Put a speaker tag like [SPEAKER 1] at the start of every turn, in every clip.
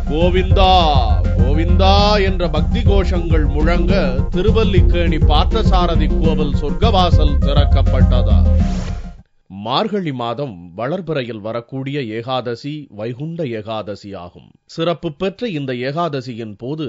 [SPEAKER 1] கோவிந்தா கோவிந்தா என்ற பக்தி கோஷங்கள் முழங்க திருவல்லிக்கேணி பார்த்தசாரதி கோவில் சொர்க்கவாசல் திறக்கப்பட்டதா. மார்கழி மாதம் வளர்பிறையில் வரக்கூடிய ஏகாதசி வைகுண்ட ஏகாதசி ஆகும். சிறப்பு பெற்ற இந்த ஏகாதசியின் போது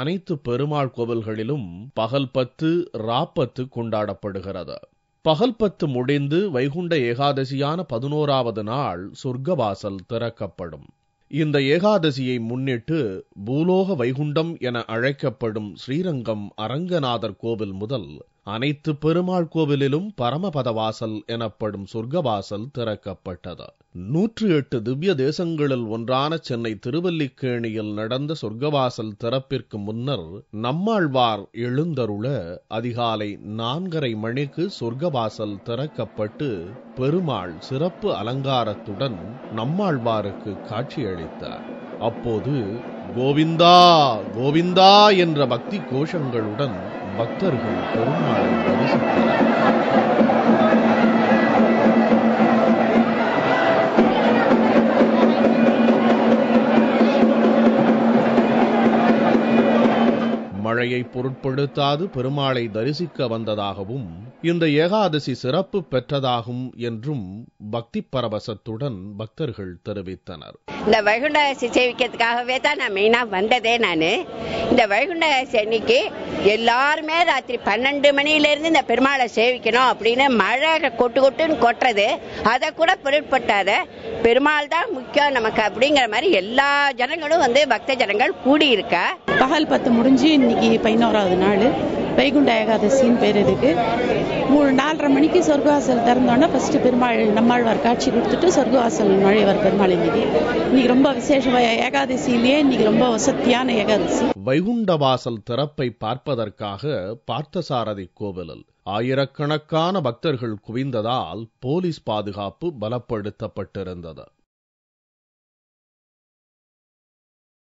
[SPEAKER 1] அனைத்து பெருமாள் கோவில்களிலும் பகல் 10 ராப்பத்து கொண்டாடப்படுகிறது. பகல் 10 முடிந்து வைகுண்ட ஏகாதசியான 11வது நாள் சொர்க்கவாசல் திறக்கப்படும். இந்த ஏகாதசியை முன்னிட்டு பூலோக வைகுண்டம் என அழைக்கப்படும் ஸ்ரீரங்கம் அரங்கநாதர் கோவில் முதல் அனைத்து பெருமாள் கோவிலிலும் பரமபத வாசல் எனப்படும் சொர்க்கவாசல் திறக்கப்பட்டது. 108 திவ்ய தேசங்களில் ஒன்றான சென்னை திருவல்லிக்கேணியில் நடந்த சொர்க்கவாசல் திறப்பிற்கு முன்னர் நம்மாழ்வார் எழுந்தருள அதிகாலை 4:30 மணிக்கு சொர்க்கவாசல் திறக்கப்பட்டு பெருமாள் சிறப்பு அலங்காரத்துடன் நம்மாழ்வாருக்கு காட்சியளித்தார். அப்போது கோவிந்தா கோவிந்தா என்ற பக்தி கோஷங்களுடன் பக்தர்கள் பெருமாளை தரிசித்தனர். மழையை பொருட்படுத்தாது பெருமாளை தரிசிக்க வந்ததாகவும் இந்த ஏகாதசி சிறப்பு பெற்றதாகும் என்றும் பக்தி பரவசத்துடன் பக்தர்கள் தெரிவித்தனர்.
[SPEAKER 2] இந்த வைகுண்ட ஏகாதசி சேவிக்கிறதுக்காகவே தான் நான் மெயினா வந்ததே. இந்த வைகுண்ட ஏகாதசி அன்னைக்கு எல்லாருமே ராத்திரி 12 மணியிலிருந்து இந்த பெருமாளை சேவிக்கணும் அப்படின்னு மழை கொட்டுன்னு கொட்டுறது, அதை கூட பொருட்பட்டாத பெருமாள் தான் முக்கியம் நமக்கு அப்படிங்கிற மாதிரி எல்லா ஜனங்களும் பக்த ஜனங்கள் கூடி இருக்கா.
[SPEAKER 3] பகல் 10 முடிஞ்சு இன்னைக்கு 11வது நாள் வைகுண்ட ஏகாதசின்னு பேர் இருக்கு. 4:30 மணிக்கு சொர்க்கவாசல் திறந்தோன்னா ஃபர்ஸ்ட் பெருமாள் நம்மாழ்வார் காட்சி கொடுத்துட்டு சொர்க்கவாசல் நுழைவார் பெருமாள். இன்னைக்கு ரொம்ப விசேஷமா ஏகாதசியிலேயே இன்னைக்கு ரொம்ப வசத்தியான ஏகாதசி.
[SPEAKER 1] வைகுண்ட வாசல் திறப்பை பார்ப்பதற்காக பார்த்தசாரதி கோவிலில் ஆயிரக்கணக்கான பக்தர்கள் குவிந்ததால் போலீஸ் பாதுகாப்பு பலப்படுத்தப்பட்டிருந்தது.